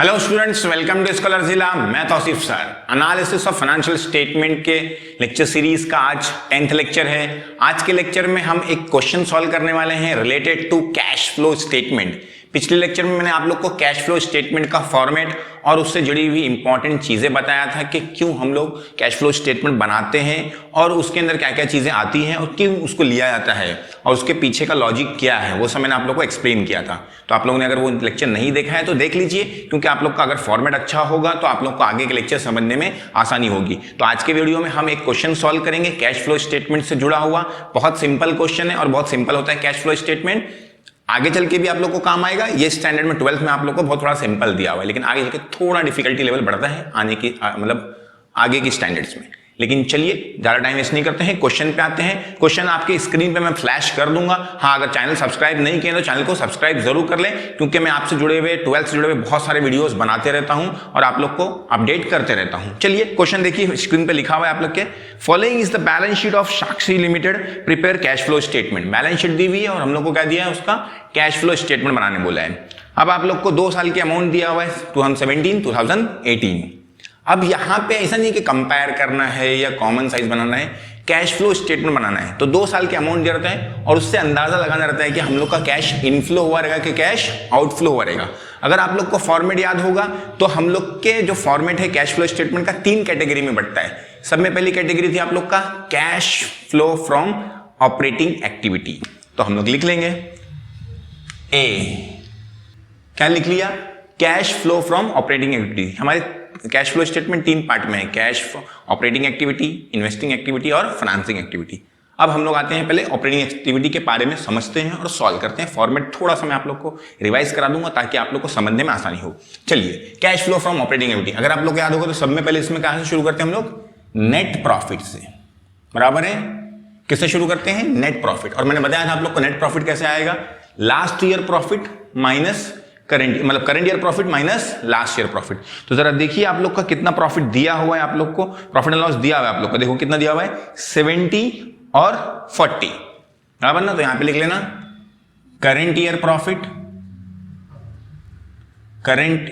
Hello students, welcome to स्कॉलरजिला। मैं Tauseef sir. Analysis of financial statement के लेक्चर सीरीज का आज 10th लेक्चर है। आज के लेक्चर में हम एक क्वेश्चन सॉल्व करने वाले हैं related to cash flow statement. पिछले लेक्चर में मैंने आप लोग को कैश फ्लो स्टेटमेंट का फॉर्मेट और उससे जुड़ी हुई इंपॉर्टेंट चीजें बताया था कि क्यों हम लोग कैश फ्लो स्टेटमेंट बनाते हैं और उसके अंदर क्या क्या चीजें आती हैं और क्यों उसको लिया जाता है और उसके पीछे का लॉजिक क्या है, वो सब मैंने आप लोग को एक्सप्लेन किया था। तो आप लोगों ने अगर वो लेक्चर नहीं देखा है तो देख लीजिए, क्योंकि आप लोग का अगर फॉर्मेट अच्छा होगा तो आप लोग को आगे के लेक्चर समझने में आसानी होगी। तो आज के वीडियो में हम एक क्वेश्चन सॉल्व करेंगे कैश फ्लो स्टेटमेंट से जुड़ा हुआ। बहुत सिंपल क्वेश्चन है और बहुत सिंपल होता है कैश फ्लो स्टेटमेंट। आगे चल के भी आप लोग को काम आएगा। ये स्टैंडर्ड में 12th में आप लोग को बहुत थोड़ा सिंपल दिया हुआ है, लेकिन आगे चल के थोड़ा डिफिकल्टी लेवल बढ़ता है आने की मतलब आगे की स्टैंडर्ड्स में। लेकिन चलिए ज्यादा टाइम वेस्ट नहीं करते हैं, क्वेश्चन पे आते हैं। क्वेश्चन आपके स्क्रीन पे मैं फ्लैश कर दूंगा। हाँ, अगर चैनल सब्सक्राइब नहीं किए तो चैनल को सब्सक्राइब जरूर कर लें, क्योंकि मैं आपसे जुड़े हुए 12th से जुड़े हुए बहुत सारे वीडियोस बनाते रहता हूं और आप लोग को अपडेट करते रहता हूं। चलिए क्वेश्चन देखिए, स्क्रीन पे लिखा हुआ है आप लोग के। Following is the balance sheet of Sakshi limited, prepare cash flow statement. Balance sheet दी हुई है और हम लोग को क्या दिया है, उसका कैश फ्लो स्टेटमेंट बनाने बोला है। अब आप लोग को 2 साल के अमाउंट दिया हुआ है, 2017 2018। अब यहां पे ऐसा नहीं कि कंपेयर करना है या कॉमन साइज बनाना है, कैश फ्लो स्टेटमेंट बनाना है। तो 2 साल के अमाउंट दिया रहता है और उससे अंदाजा लगाना रहता है कि हम लोग का कैश इनफ्लो हुआ रहेगा कि कैश आउटफ्लो हुआ रहेगा। अगर आप लोग को फॉर्मेट याद होगा तो हम लोग के जो फॉर्मेट है कैश फ्लो स्टेटमेंट का 3 कैटेगरी में बढ़ता है। सब में पहली कैटेगरी थी आप लोग का cash flow from operating activity. तो हम लोग लिख लेंगे ए, क्या लिख लिया, cash flow from operating activity. हमारे कैश फ्लो स्टेटमेंट 3 पार्ट में है, cash operating activity, investing activity और फाइनेंसिंग एक्टिविटी। अब हम लोग आते हैं पहले ऑपरेटिंग एक्टिविटी के बारे में समझते हैं और सॉल्व करते हैं। फॉर्मेट थोड़ा सा मैं आप लोग को रिवाइज करा दूंगा ताकि आप लोग को समझने में आसानी हो। चलिए, cash flow from operating activity अगर आप लोग याद होगा तो सब में पहले इसमें कहां से शुरू करते हैं हम लोग, नेट प्रॉफिट से। बराबर है, किससे शुरू करते हैं, नेट प्रॉफिट। और मैंने बताया था आप लोग को नेट प्रॉफिट कैसे आएगा, last year profit minus current, मतलब current year profit minus last year profit. तो जरा देखिए आप लोग का कितना प्रॉफिट दिया हुआ है, आप लोग को प्रॉफिट एंड लॉस दिया हुआ है आप लोग को। देखो कितना दिया हुआ है, 70 और 40। बराबर ना, तो यहां पे लिख लेना current year profit, current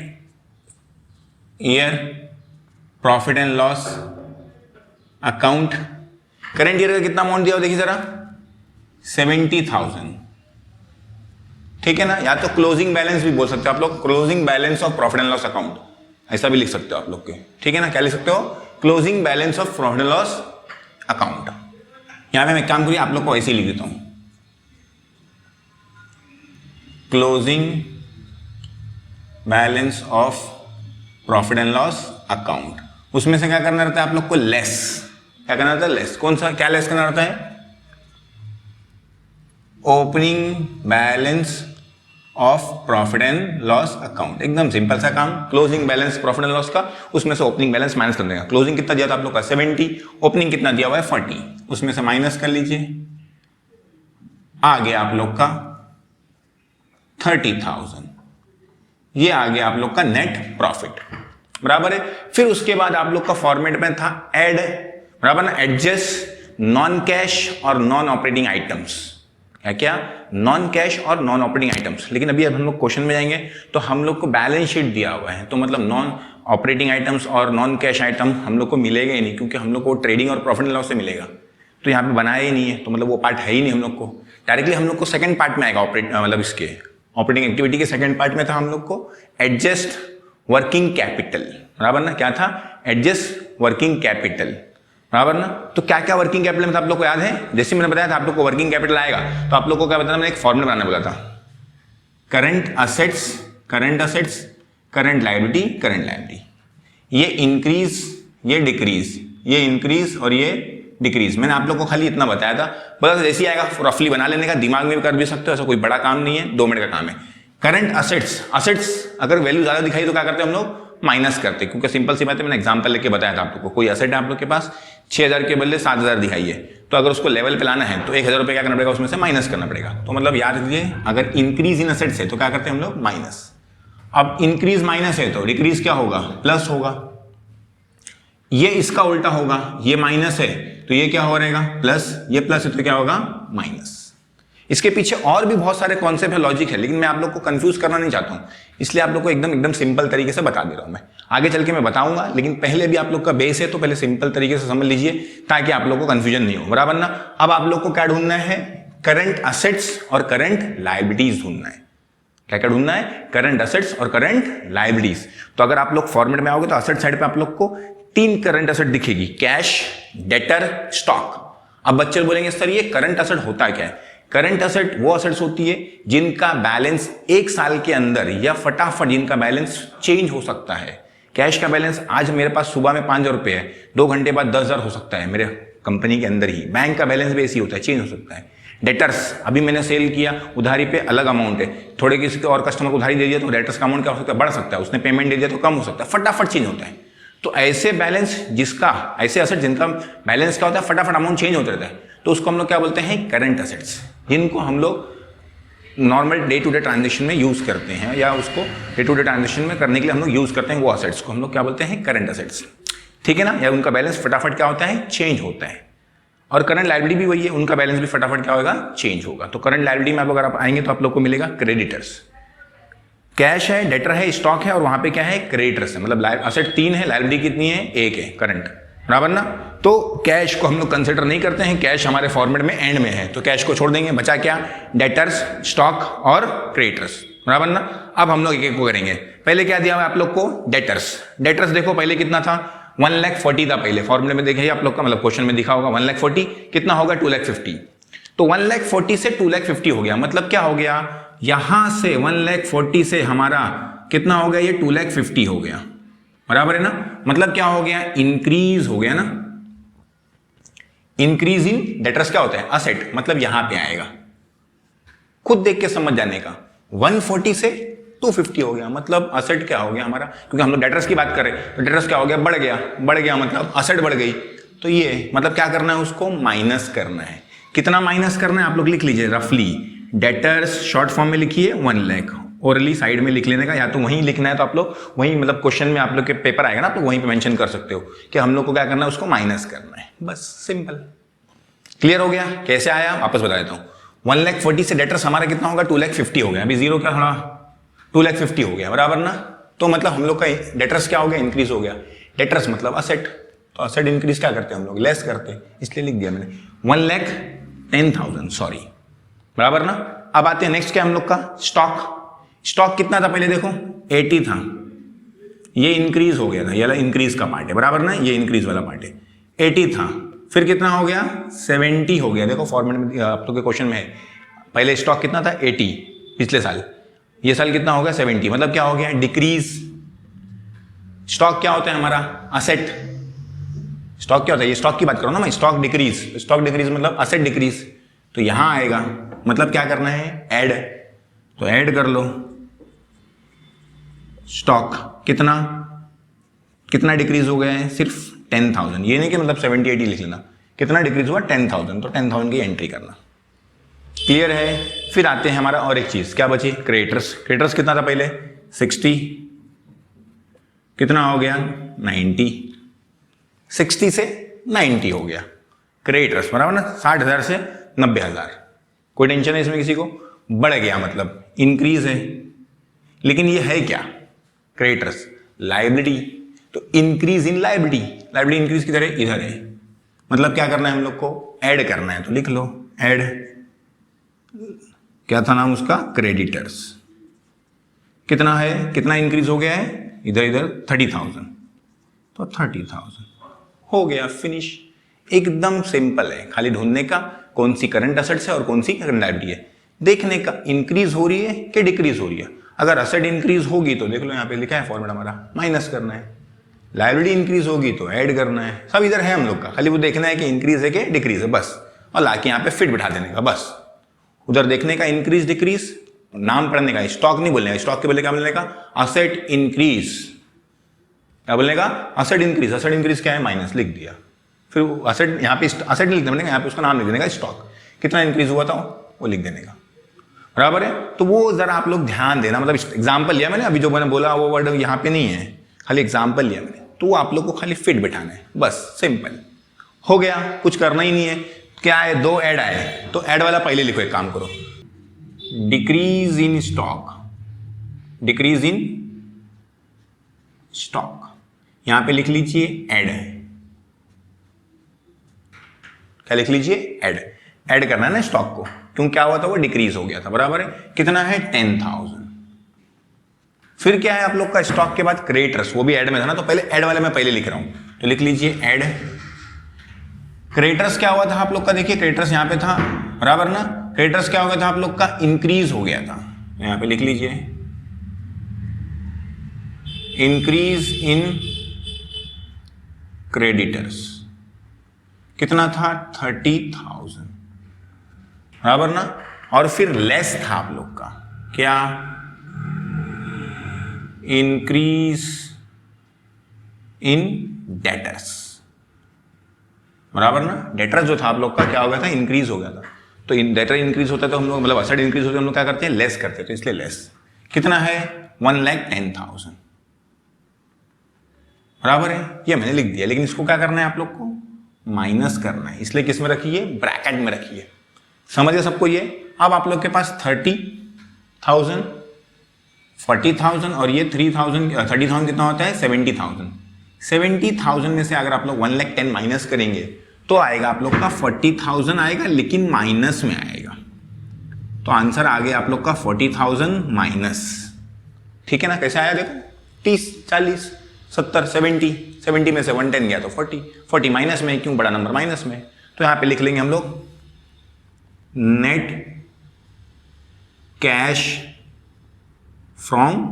year profit and loss account. Current year का कितना अमाउंट दिया हुआ देखिए जरा, 70,000। ठीक है ना, या तो क्लोजिंग बैलेंस भी बोल सकते हो आप लोग, closing balance of profit and loss account, ऐसा भी लिख सकते हो आप लोग के। ठीक है ना, क्या लिख सकते हो, closing balance of profit and loss account. यहां पे मैं काम करिए आप लोग को ऐसे ही लिख देता हूं, closing balance of profit and loss account. उसमें से क्या करना रहता है आप लोग को, लेस। क्या करना रहता है, लेस। कौन सा, क्या लेस करना रहता है, opening balance of profit and loss account. एकदम सिंपल सा काम, closing balance profit and loss का, उसमें से ओपनिंग बैलेंस माइनस कर देगा। क्लोजिंग कितना दिया था आप लोग का, 70, ओपनिंग कितना दिया हुआ है 40, उसमें से माइनस कर लीजिए, आ गया आप लोग का 30,000। ये आ गया आप लोग का नेट प्रॉफिट। बराबर है। फिर उसके बाद आप लोग का फॉर्मेट में था एड, बराबर ना, एडजस्ट नॉन कैश और नॉन ऑपरेटिंग आइटम्स। क्या, नॉन कैश और नॉन ऑपरेटिंग आइटम्स। लेकिन अभी अब हम लोग क्वेश्चन में जाएंगे तो हम लोग को बैलेंस शीट दिया हुआ है, तो मतलब नॉन ऑपरेटिंग आइटम्स और नॉन कैश आइटम हम लोग को मिलेगा ही नहीं, क्योंकि हम लोग को ट्रेडिंग और प्रॉफिट एंड लॉस से मिलेगा। तो यहाँ पे बनाया ही नहीं है, तो मतलब वो पार्ट है ही नहीं हम लोग को। डायरेक्टली हम लोग को सेकंड पार्ट में आएगा, मतलब इसके ऑपरेटिंग एक्टिविटी के सेकंड पार्ट में था हम लोग को एडजस्ट वर्किंग कैपिटल। बराबर ना, क्या था, एडजस्ट वर्किंग कैपिटल। बराबर ना। तो क्या क्या वर्किंग कैपिटल में था आप लोग को याद है, जैसे मैंने बताया था आप लोग को वर्किंग कैपिटल आएगा तो आप लोग को क्या बताना, मैंने एक फॉर्मूला बनाने बोला था, current assets, current assets, current liability, current liability. ये इंक्रीज, ये डिक्रीज, ये इंक्रीज और ये डिक्रीज। मैंने आप लोग को खाली इतना बताया था, बस जैसे ही आएगा रफली बना लेने का, दिमाग में भी कर भी सकते हो, ऐसा कोई बड़ा काम नहीं है, 2 मिनट का काम है। करंट असेट्स, असेट्स अगर वैल्यू ज्यादा दिखाई तो क्या करते हैं हम लोग, माइनस करते, क्योंकि सिंपल सी बात है, मैंने एग्जांपल लेके बताया था आप लोग को। कोई असेट है आप लोग के पास, 6,000 के बदले 7,000 दिखाई है, तो अगर उसको लेवल पे लाना है तो 1,000 रुपये क्या करना पड़ेगा, उसमें से माइनस करना पड़ेगा। तो मतलब याद रखिए, अगर इंक्रीज इन असेट्स है तो क्या करते हैं हम लोग, माइनस। अब इंक्रीज माइनस है तो डिक्रीज क्या होगा, प्लस होगा। ये इसका उल्टा होगा, ये माइनस है तो ये क्या हो रहेगा, प्लस, ये प्लस है तो क्या होगा, माइनस। इसके पीछे और भी बहुत सारे कॉन्सेप्ट है, लॉजिक है, लेकिन मैं आप लोग को कंफ्यूज करना नहीं चाहता हूं, इसलिए आप लोग को एकदम सिंपल तरीके से बता दे रहा हूं। मैं आगे चल के मैं बताऊंगा, लेकिन पहले भी आप लोग का बेस है तो पहले सिंपल तरीके से समझ लीजिए ताकि आप लोग को कंफ्यूजन नहीं हो, बराबर ना। अब आप लोग को क्या ढूंढना है, करंट असेट्स और करंट लायबिलिटीज ढूंढना है। क्या क्या ढूंढना है, करंट असेट्स और करंट लायबिलिटीज। तो अगर आप लोग फॉर्मेट में आओगे तो असेट साइड पे आप लोग को 3 करंट असेट दिखेगी, कैश, डेटर, स्टॉक। अब बच्चे बोलेंगे सर ये करंट असेट होता क्या है? करंट असेट वो असेट्स होती है जिनका बैलेंस 1 साल के अंदर या फटाफट जिनका बैलेंस चेंज हो सकता है। कैश का बैलेंस आज मेरे पास सुबह में 5,000 रुपए है, 2 घंटे बाद 10,000 हो सकता है मेरे कंपनी के अंदर ही। बैंक का बैलेंस भी ऐसी होता है, चेंज हो सकता है। डेटर्स, अभी मैंने सेल किया, उधारी पे अलग अमाउंट है, थोड़े किसी को और कस्टमर को उधारी दे दिया तो डेटर्स का अमाउंट क्या हो सकता है, बढ़ सकता है, उसने पेमेंट दे दिया तो कम हो सकता है, फटाफट चेंज होता है। तो ऐसे बैलेंस जिसका, ऐसे असेट जिनका बैलेंस क्या होता है, फटाफट अमाउंट चेंज होता रहता है, तो उसको हम लोग क्या बोलते हैं, करंट असेट्स, जिनको हम लोग normal day to day transaction में यूज करते हैं, या उसको डे टू डे ट्रांजेक्शन में करने के लिए हम लोग यूज करते हैं, वो असेट्स को हम लोग क्या बोलते हैं, करंट असेट्स। ठीक है ना, या उनका बैलेंस फटाफट क्या होता है, चेंज होता है। और करंट लायबिलिटी भी वही है, उनका बैलेंस भी फटाफट क्या होगा, चेंज होगा। तो करंट लायबिलिटी में अगर आप आएंगे तो आप लोग को मिलेगा क्रेडिटर्स, कैश है, डेटर है, स्टॉक है, और वहां पे क्या है, क्रेडिटर्स है। मतलब असेट 3 है, लायबिलिटी कितनी है, 1 है, करंट, बराबर ना। तो कैश को हम लोग कंसिडर नहीं करते हैं, कैश हमारे फॉर्मेट में एंड में है, तो कैश को छोड़ देंगे, बचा क्या, डेटर्स, स्टॉक और क्रेडिटर्स, बराबर ना। अब हम लोग एक एक को करेंगे। पहले क्या दिया हुआ आप लोग को, डेटर्स। डेटर्स देखो पहले कितना था, 1,40,000 था पहले, फॉर्मूले में देखे आप लोग का, मतलब क्वेश्चन में दिखा होगा 1,40,000 कितना होगा, 2,50,000। तो 1,40,000 से 2,50,000 हो गया, मतलब क्या हो गया, यहां से 1,40,000 से हमारा कितना हो गया, ये 2,50,000 हो गया, बराबर है ना। मतलब क्या हो गया, इंक्रीज हो गया ना। इंक्रीज इन डेटर्स क्या होता है, असेट, मतलब यहां पे आएगा, खुद देख के समझ जाने का। 140 से 250 हो गया, मतलब असेट क्या हो गया हमारा, क्योंकि हम लोग डेटर्स की बात कर रहे हैं, तो डेटर्स क्या हो गया, बढ़ गया, बढ़ गया मतलब असेट बढ़ गई। तो ये मतलब क्या करना है, उसको माइनस करना है। कितना माइनस करना है आप लोग लिख लीजिए रफली। डेटर्स शॉर्ट फॉर्म में लिखिए 1,00,000, ओरली साइड में लिख लेने का, या तो वहीं लिखना है तो आप लोग वहीं, मतलब क्वेश्चन में आप लोग के पेपर आएगा ना तो वहीं पे मेंशन कर सकते हो कि हम लोग को क्या करना है, उसको माइनस करना है, बस सिंपल। क्लियर हो गया, कैसे आया वापस बता देता हूँ। 1,40,000 से डेटर्स हमारा कितना होगा, 2,50,000 हो गया, अभी जीरो क्या खड़ा, 2,50,000 हो गया, बराबर ना। तो मतलब हम लोग का डेटर्स क्या हो गया, इंक्रीज हो गया। डेटर्स मतलब असेट, तो असेट इंक्रीज क्या करते हैं हम लोग, लेस करते हैं, इसलिए लिख दिया मैंने 1,10,000, सॉरी, बराबर ना। अब आते हैं नेक्स्ट क्या हम लोग का, स्टॉक। स्टॉक कितना था पहले देखो, 80 था, ये इंक्रीज हो गया था, ये इंक्रीज का पार्ट है, बराबर ना, ये इंक्रीज वाला पार्ट है। 80 था, फिर कितना हो गया, 70 हो गया। देखो फॉर्मेट में आप लोग के क्वेश्चन में है, पहले स्टॉक कितना था, 80 पिछले साल, ये साल कितना हो गया, 70, मतलब क्या हो गया, डिक्रीज। स्टॉक क्या होता है हमारा, असेट। स्टॉक क्या होता है, ये स्टॉक की बात करो ना मैं, स्टॉक डिक्रीज, स्टॉक डिक्रीज मतलब असेट डिक्रीज। तो यहां आएगा, मतलब क्या करना है, ऐड, तो ऐड कर लो। स्टॉक कितना कितना डिक्रीज हो गया है, सिर्फ 10,000, ये नहीं कि मतलब 70-80 लिख लेना, कितना डिक्रीज हुआ, 10,000, तो 10,000 की एंट्री करना। क्लियर है। फिर आते हैं हमारा और एक चीज, क्या बची, क्रेडिटर्स। क्रेडिटर्स कितना था पहले, 60, कितना हो गया, 90, 60 से 90 हो गया क्रेडिटर्स, बराबर ना। 60,000 से 90,000, कोई टेंशन है इसमें किसी को, बढ़ गया मतलब इंक्रीज है। लेकिन ये है क्या, क्रेडिटर्स, लायबिलिटी, तो increase in liability, liability increase किधर है, इधर है, मतलब क्या करना है हम लोग को, ऐड करना है, तो लिख लो ऐड, क्या था नाम उसका, क्रेडिटर्स। कितना है, कितना इंक्रीज हो गया है, इधर इधर 30,000, तो 30,000 हो गया, फिनिश। एकदम सिंपल है, खाली ढूंढने का कौन सी करंट असेट्स है और कौन सी करंट लायबिलिटी है, देखने का इंक्रीज हो रही है कि डिक्रीज हो रही है। अगर असेट इंक्रीज होगी तो देख लो यहाँ पे लिखा है फॉर्मूला हमारा, माइनस करना है। लायबिलिटी इंक्रीज होगी तो ऐड करना है। सब इधर है हम लोग का, खाली वो देखना है कि इंक्रीज है कि डिक्रीज है, बस, और लाके यहाँ पे फिट बिठा देने का, बस। उधर देखने का इंक्रीज डिक्रीज, नाम पढ़ने का, स्टॉक नहीं बोलने का, स्टॉक के बोले क्या बोलने का, असेट इंक्रीज, क्या बोलने का, असेट इंक्रीज। असेट इंक्रीज क्या है, माइनस लिख दिया। फिर असेट यहाँ पे असेट लिख देने का, यहाँ पे उसका नाम लिख देने का, स्टॉक कितना इंक्रीज हुआ था वो लिख देने का, बराबर है। तो वो जरा आप लोग ध्यान देना, मतलब एग्जाम्पल लिया मैंने, अभी जो मैंने बोला वो वर्ड यहाँ पे नहीं है, खाली एग्जाम्पल लिया मैंने, तो आप लोग को खाली फिट बिठाना है, बस सिंपल हो गया, कुछ करना ही नहीं है। क्या है, 2 ऐड आए, तो ऐड वाला पहले लिखो, एक काम करो, decrease in stock, decrease in stock, यहां पे लिख लीजिए ऐड, क्या लिख लीजिए ऐड, ऐड करना है ना स्टॉक को, क्यों क्या हुआ था वो डिक्रीज हो गया था, बराबर है, कितना है 10,000। फिर क्या है आप लोग का स्टॉक के बाद क्रेडिटर्स, वो भी ऐड में था ना, तो पहले ऐड वाले में पहले लिख रहा हूं, तो लिख लीजिए ऐड। क्रेडिटर्स क्या हुआ था आप लोग का, देखिए क्रेडिटर्स यहां पे था, बराबर ना, क्रेडिटर्स क्या हो गया था आप लोग का, इंक्रीज हो गया था, यहां पे लिख लीजिए इंक्रीज इन क्रेडिटर्स, कितना था 30,000, बराबर ना, और फिर लेस था आप लोग का क्या, इंक्रीज इन डेटर्स, बराबर ना, डेटर्स जो था आप लोग का क्या हो गया था, इंक्रीज हो गया था, तो डेटर इंक्रीज होता है तो हम लोग मतलब असेट इंक्रीज होता है, हम लोग क्या करते हैं लेस करते हैं, तो इसलिए लेस, कितना है 1,10,000, बराबर है, ये मैंने लिख दिया, लेकिन इसको क्या करना है आप लोग को, माइनस करना है, इसलिए किस में रखिए, ब्रैकेट में रखिए, समझ गए सबको ये। अब आप लोग के पास 30,000, 40,000 और ये 30,000 कितना होता है 70,000, 70,000 में से अगर आप लोग 1,10,000 माइनस करेंगे तो आएगा आप लोग का 40,000 आएगा, लेकिन माइनस में आएगा, तो आंसर आ गया आप लोग का 40,000 माइनस, ठीक है ना, कैसे आया देखो, 30, 40, 70, 70 में से 110 गया तो 40 माइनस में, क्यों बड़ा नंबर माइनस में, तो यहां पे लिख लेंगे हम लोग नेट कैश फ्रॉम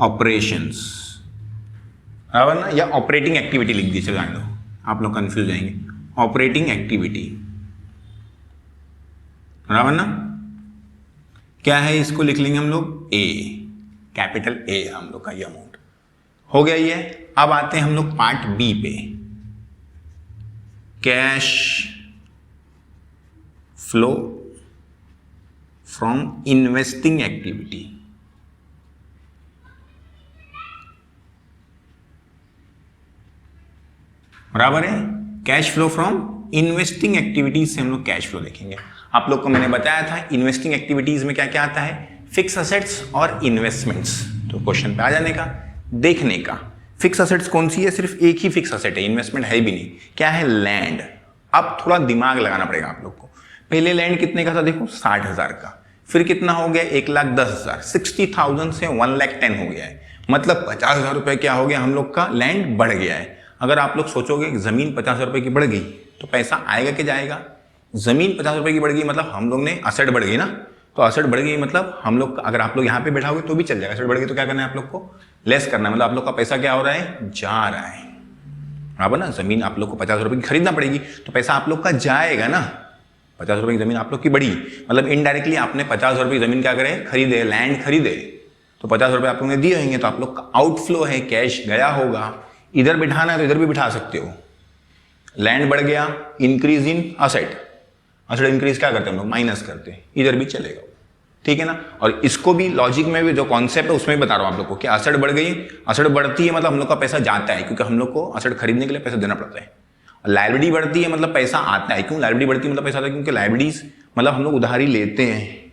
ऑपरेशंस, बराबर ना, या ऑपरेटिंग एक्टिविटी लिख दीजिए, चलो आप लोग कंफ्यूज जाएंगे, ऑपरेटिंग एक्टिविटी, बराबर ना, क्या है इसको लिख लेंगे हम लोग ए, कैपिटल ए हम लोग का ये अमाउंट हो गया ये। अब आते हैं हम लोग पार्ट बी पे, cash flow from investing activity, बराबर है, cash flow from investing activities से हम लोग कैश फ्लो देखेंगे। आप लोग को मैंने बताया था इन्वेस्टिंग एक्टिविटीज में क्या क्या आता है, फिक्स असेट्स और इन्वेस्टमेंट्स, तो क्वेश्चन पे आ जाने का, देखने का, फिक्स असेट्स कौन सी है, सिर्फ एक ही फिक्स असेट है, इन्वेस्टमेंट है भी नहीं, क्या है लैंड। अब थोड़ा दिमाग लगाना पड़ेगा आप लोग को, पहले लैंड कितने का था देखो 60,000 का, फिर कितना हो गया 1,10,000, 60,000 से 1,10,000 हो गया है, मतलब 50,000 रुपए क्या हो गया हम लोग का, लैंड बढ़ गया है। अगर आप लोग सोचोगे कि जमीन 50,000 रुपए की बढ़ गई तो पैसा आएगा कि जाएगा, जमीन 50,000 रुपए की बढ़ गई मतलब हम लोग ने असेट बढ़ गई ना, तो असेट बढ़ गई मतलब हम लोग, अगर आप लोग यहाँ पे बैठा होगे तो भी चल जाएगा, असेट बढ़ गई तो क्या करना है आप लोग को, लेस करना है, मतलब आप लोग का पैसा क्या हो रहा है, जा रहा है, बराबर ना, जमीन आप लोग को 50,000 रुपए की खरीदना पड़ेगी तो पैसा आप लोग का जाएगा ना, 50,000 रुपए की जमीन आप लोग की बढ़ी, मतलब इनडायरेक्टली आपने 50,000 रुपए की जमीन क्या करे, खरीदे, लैंड खरीदे, तो 50,000 रुपए आप लोग ने दिए होंगे, तो आप लोग का आउटफ्लो है, कैश गया होगा, इधर बिठाना है तो इधर भी बिठा सकते हो, लैंड बढ़ गया, increase in asset, asset increase क्या करते हैं हम लोग, माइनस करते हैं, इधर भी चलेगा, ठीक है ना। और इसको भी लॉजिक में भी जो कॉन्सेप्ट है उसमें भी बता रहा हूं आप लोग को कि असेट बढ़ गई, असेट बढ़ती है मतलब हम लोग का पैसा जाता है, क्योंकि हम लोग को असेट खरीदने के लिए पैसा देना पड़ता है, और लायबिलिटी बढ़ती है मतलब पैसा आता है, क्यों लायबिलिटी बढ़ती है मतलब पैसा आता है, क्योंकि लायबिलिटीज मतलब हम लोग उधारी लेते हैं,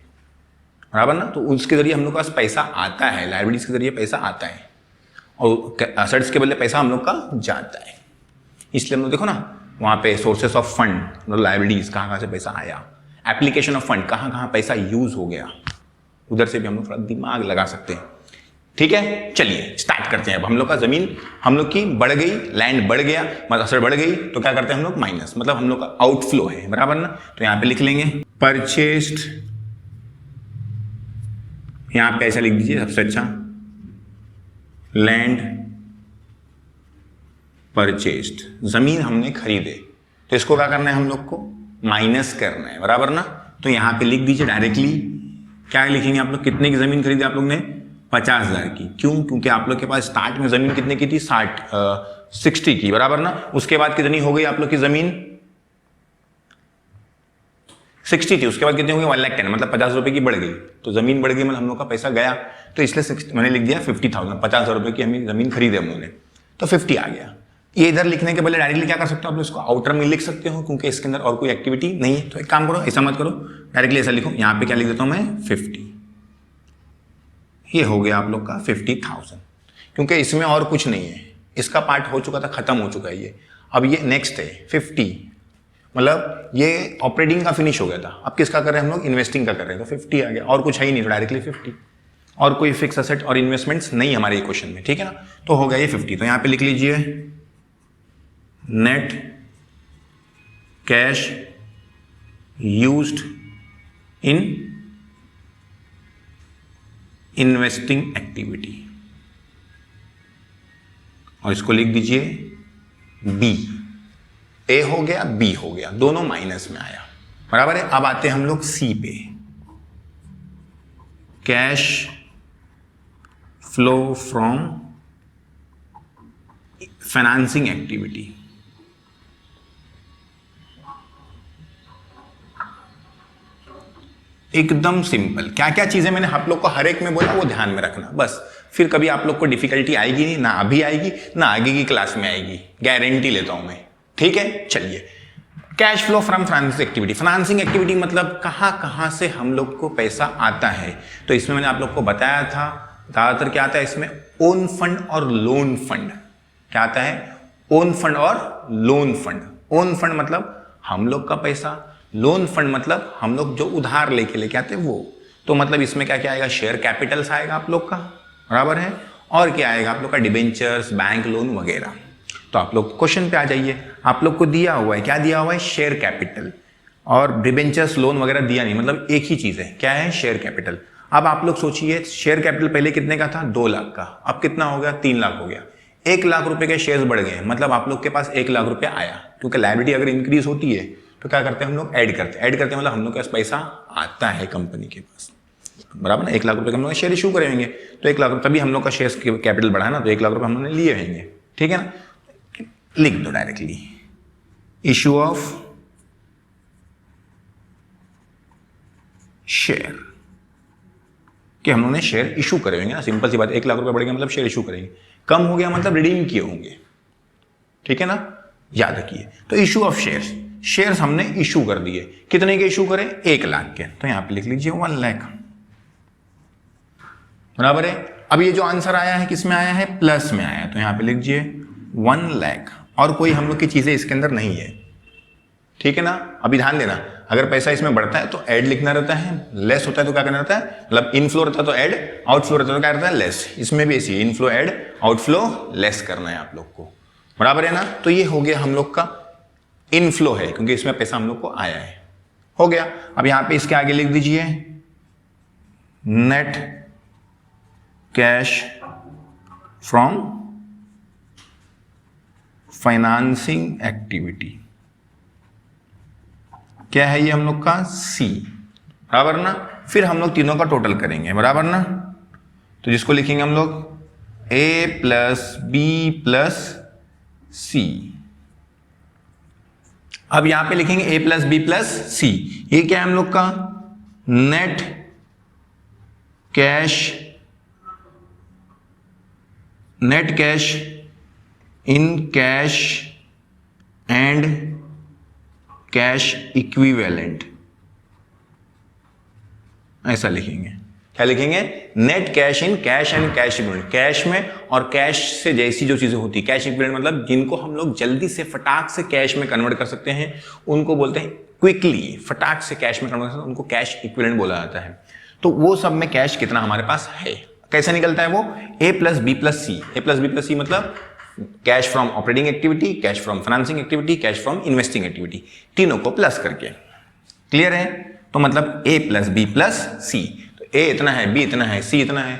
बराबर ना, तो उसके जरिए हम लोग का पैसा आता है, लायबिलिटीज के जरिए पैसा आता है, और असेट्स के बदले पैसा हम लोग का जाता है, इसलिए हम लोग देखो ना वहाँ पे सोर्सेस ऑफ फंड, मतलब लायबिलिटीज कहाँ से पैसा आया, एप्लीकेशन ऑफ फंड कहाँ पैसा यूज हो गया, उधर से भी हम लोग थोड़ा दिमाग लगा सकते हैं, ठीक है। चलिए स्टार्ट करते हैं। अब हम लोग का जमीन हम लोग की बढ़ गई, लैंड बढ़ गया, मतलब असेट बढ़ गई, तो क्या करते हैं हम लोग माइनस, मतलब हम लोग का आउटफ्लो है, बराबर ना, तो यहाँ पे लिख लेंगे परचेस्ड, यहाँ पे ऐसा लिख दीजिए सबसे अच्छा, लैंड परचेस्ड, जमीन हमने खरीदे, तो इसको क्या करना है हम लोग को, माइनस करना है, बराबर ना, तो यहां पे लिख दीजिए डायरेक्टली, क्या लिखेंगे आप लोग, कितने की जमीन खरीदी आप लोग ने, 50,000 की, क्यों, क्योंकि आप लोग के पास स्टार्ट में जमीन कितने की थी, 60 की, बराबर ना, उसके बाद कितनी हो गई आप लोग की जमीन, 60 थी, उसके बाद कितनी हो गई 1,10,000, मतलब 50,000 रुपए की बढ़ गई, तो जमीन बढ़ गई मतलब हम लोग का पैसा गया, तो इसलिए मैंने लिख दिया 50,000, 50,000 रुपए की हमें जमीन खरीदे हम लोगों ने, तो 50 आ गया। ये इधर लिखने के बदले डायरेक्टली क्या कर सकते हो आप लोग, इसको आउटर में लिख सकते हो क्योंकि इसके अंदर और कोई एक्टिविटी नहीं है। तो एक काम करो, ऐसा मत करो, डायरेक्टली ऐसा लिखो। यहाँ पे क्या लिख देता हूँ मैं 50, ये हो गया आप लोग का 50,000, क्योंकि इसमें और कुछ नहीं है, इसका पार्ट हो चुका था, खत्म हो चुका है ये। अब ये नेक्स्ट है 50, मतलब ये ऑपरेटिंग का फिनिश हो गया था। अब किसका कर रहे हैं हम लोग, इन्वेस्टिंग का कर रहे हैं, तो 50 आ गया, और कुछ है ही नहीं, तो डायरेक्टली 50। और कोई फिक्स असेट और इन्वेस्टमेंट्स नहीं हमारे क्वेश्चन में, ठीक है ना। तो हो गया ये 50। तो यहां पे लिख लीजिए net cash used in investing activity, और इसको लिख दीजिए बी। ए हो गया, बी हो गया, दोनों माइनस में आया, बराबर है। अब आते हैं हम लोग सी पे, cash flow from financing activity. एकदम सिंपल। क्या क्या चीजें मैंने आप लोग को हर एक में बोला वो ध्यान में रखना बस, फिर कभी आप लोग को डिफिकल्टी आएगी नहीं, ना अभी आएगी ना आगे की क्लास में आएगी, गारंटी लेता हूं मैं, ठीक है। चलिए, cash flow from financing activity. Financing activity मतलब कहां कहां से हम लोग को पैसा आता है। तो इसमें मैंने आप लोग को बताया था ज्यादातर क्या आता है इसमें, ओन फंड और लोन फंड। क्या आता है, ओन फंड और लोन फंड। ओन फंड मतलब हम लोग का पैसा, लोन फंड मतलब हम लोग जो उधार लेके आते हैं वो। तो मतलब इसमें क्या क्या आएगा, शेयर कैपिटल्स आएगा आप लोग का, बराबर है। और क्या आएगा आप लोग का, डिबेंचर्स, बैंक लोन वगैरह। तो आप लोग क्वेश्चन पे आ जाइए, आप लोग को दिया हुआ है, क्या दिया हुआ है, शेयर कैपिटल, और डिबेंचर्स लोन वगैरह दिया नहीं, मतलब एक ही चीज है, क्या है, शेयर कैपिटल। अब आप लोग सोचिए, शेयर कैपिटल पहले कितने का था, 2 लाख का, अब कितना हो गया, 3 लाख हो गया। 1 लाख रुपए के शेयर्स बढ़ गए, मतलब आप लोग के पास 1 लाख रुपया आया। क्योंकि लायबिलिटी अगर इंक्रीज होती है तो क्या करते हैं हम लोग, ऐड करते मतलब हम लोग के पास पैसा आता है कंपनी के पास, बराबर ना। 1 लाख रुपए का हम लोग शेयर इशू करेंगे तो 1 लाख रुपये, तभी हम लोग का शेयर कैपिटल बढ़ा ना, तो 1 लाख रुपए हम लोगों ने लिए रहेंगे, ठीक है ना। लिख दो डायरेक्टली, इशू ऑफ शेयर, कि हम लोगों ने शेयर इशू करे होंगे ना, सिंपल सी बात। 1 लाख रुपए बढ़ गया मतलब शेयर इशू करेंगे, कम हो गया मतलब रिडीम किए होंगे, ठीक है ना, याद रखिए। तो इशू ऑफ शेयर्स, शेयर्स हमने इशू कर दिए, कितने के इशू करें, 1 लाख के, तो यहां पे लिख लीजिए 1 लाख, बराबर है। अब ये जो आंसर आया है किस में आया है, प्लस में आया है, तो यहां पे लिख लीजिए 1 लाख, और कोई हम लोग की चीजें इसके अंदर नहीं है, ठीक है ना। अभी ध्यान देना, अगर पैसा इसमें बढ़ता है तो ऐड लिखना रहता है, लेस होता है तो क्या करना रहता है, मतलब इनफ्लो रहता है तो ऐड, आउटफ्लो रहता है तो क्या रहता है, लेस। इसमें भी ऐसी इनफ्लो ऐड, आउटफ्लो लेस करना है आप लोग को, बराबर है ना। तो ये हो गया हम लोग का इनफ्लो है, क्योंकि इसमें पैसा हम लोग को आया है, हो गया। अब यहां पे इसके आगे लिख दीजिए net cash from financing activity. क्या है ये हम लोग का, सी, बराबर ना। फिर हम लोग तीनों का टोटल करेंगे, बराबर ना। तो जिसको लिखेंगे हम लोग ए प्लस बी प्लस सी। अब यहां पे लिखेंगे ए प्लस बी प्लस सी। ये क्या है हम लोग का, net cash in cash and cash equivalent, ऐसा लिखेंगे। क्या लिखेंगे, net cash in cash and cash equivalent. Cash में और कैश से जैसी जो चीजें होती है, कैश इक्विवेलेंट मतलब जिनको हम लोग जल्दी से फटाक से कैश में कन्वर्ट कर सकते हैं, उनको बोलते हैं क्विकली, फटाक से कैश में कन्वर्ट कर सकते हैं, उनको कैश इक्विवेलेंट बोला जाता है। तो वो सब में कैश कितना हमारे पास है, कैसे निकलता है वो, ए प्लस बी प्लस सी। ए प्लस बी प्लस सी मतलब cash from operating activity, cash from financing activity, cash from investing activity, तीनों को प्लस करके। क्लियर है। तो मतलब ए प्लस बी प्लस सी, तो ए इतना है, बी इतना है, सी इतना है,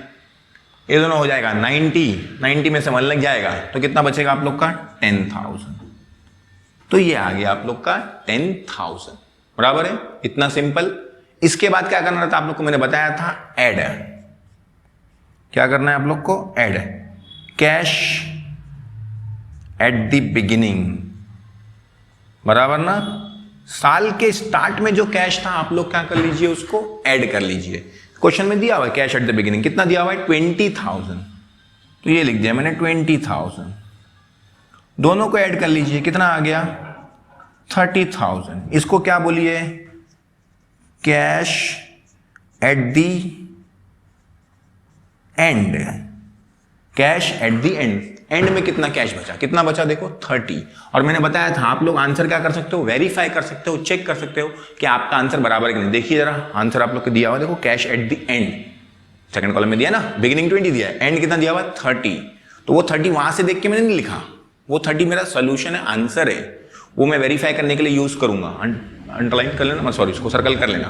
ये दोनों हो जाएगा 90 में से 1 लग जाएगा तो कितना बचेगा आप लोग का, 10,000। तो ये आ गया आप लोग का 10,000, बराबर है। इतना सिंपल। इसके बाद क्या करना था आप लोग को, मैंने बताया था ऐड। क्या करना है आप लोग को, add cash at the beginning, बराबर ना। साल के स्टार्ट में जो कैश था आप लोग क्या कर लीजिए, उसको ऐड कर लीजिए। क्वेश्चन में दिया हुआ है कैश एट द बिगिनिंग, कितना दिया हुआ है, 20,000, तो ये लिख दिया मैंने 20,000। दोनों को ऐड कर लीजिए, कितना आ गया 30,000। इसको क्या बोलिए, cash at the and. Cash at the and, and में कितना कैश बचा, कितना बचा देखो 30। और मैंने बताया था आप लोग आंसर क्या कर सकते हो, वेरीफाई कर सकते हो, चेक कर सकते हो कि आपका आंसर बराबर है कि नहीं। देखिए जरा आंसर आप लोग को दिया हुआ, देखो cash at the and, second column में दिया ना, बिगिनिंग 20 दिया है, एंड कितना दिया हुआ 30। तो वो 30 वहां से देख के मैंने नहीं लिखा, वो 30 मेरा सोल्यूशन है, आंसर है, वो मैं वेरीफाई करने के लिए यूज करूंगा। अंडरलाइन कर लेना, सॉरी उसको सर्कल कर लेना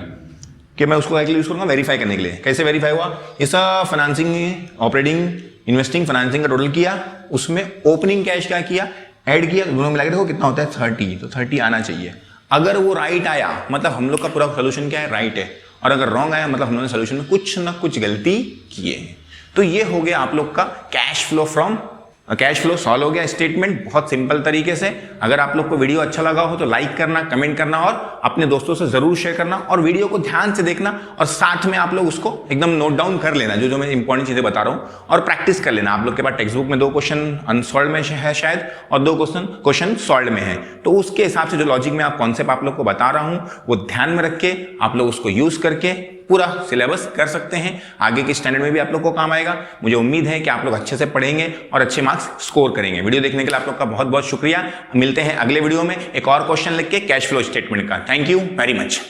कि मैं उसको यूज करूंगा वेरीफाई करने के लिए। कैसे वेरीफाई हुआ, इस फाइनेंसिंग ऑपरेटिंग इन्वेस्टिंग फाइनेंसिंग का टोटल किया, उसमें ओपनिंग कैश क्या किया, ऐड किया, दोनों मिला के देखो कितना होता है 30। तो 30 आना चाहिए। अगर वो राइट आया मतलब हम लोग का पूरा सोल्यूशन क्या है, राइट है। और अगर रॉन्ग आया मतलब हम लोगों ने सोल्यूशन में कुछ ना कुछ गलती किए हैं। तो ये हो गया आप लोग का कैश फ्लो सॉल्व हो गया स्टेटमेंट, बहुत सिंपल तरीके से। अगर आप लोग को वीडियो अच्छा लगा हो तो लाइक करना, कमेंट करना और अपने दोस्तों से जरूर शेयर करना, और वीडियो को ध्यान से देखना और साथ में आप लोग उसको एकदम नोट डाउन कर लेना, जो मैं इंपॉर्टेंट चीजें बता रहा हूं, और प्रैक्टिस कर लेना। आप लोग के पास टेक्स्ट बुक में 2 क्वेश्चन अनसॉल्व में है शायद, और 2 क्वेश्चन सॉल्व में है। तो उसके हिसाब से जो लॉजिक में आप कॉन्सेप्ट आप लोग को बता रहा हूं वो ध्यान में रख के आप लोग उसको यूज करके पूरा सिलेबस कर सकते हैं। आगे के स्टैंडर्ड में भी आप लोग को काम आएगा। मुझे उम्मीद है कि आप लोग अच्छे से पढ़ेंगे और अच्छे मार्क्स स्कोर करेंगे। वीडियो देखने के लिए आप लोग का बहुत बहुत शुक्रिया। मिलते हैं अगले वीडियो में एक और क्वेश्चन लिख के कैश फ्लो स्टेटमेंट का। Thank you very much.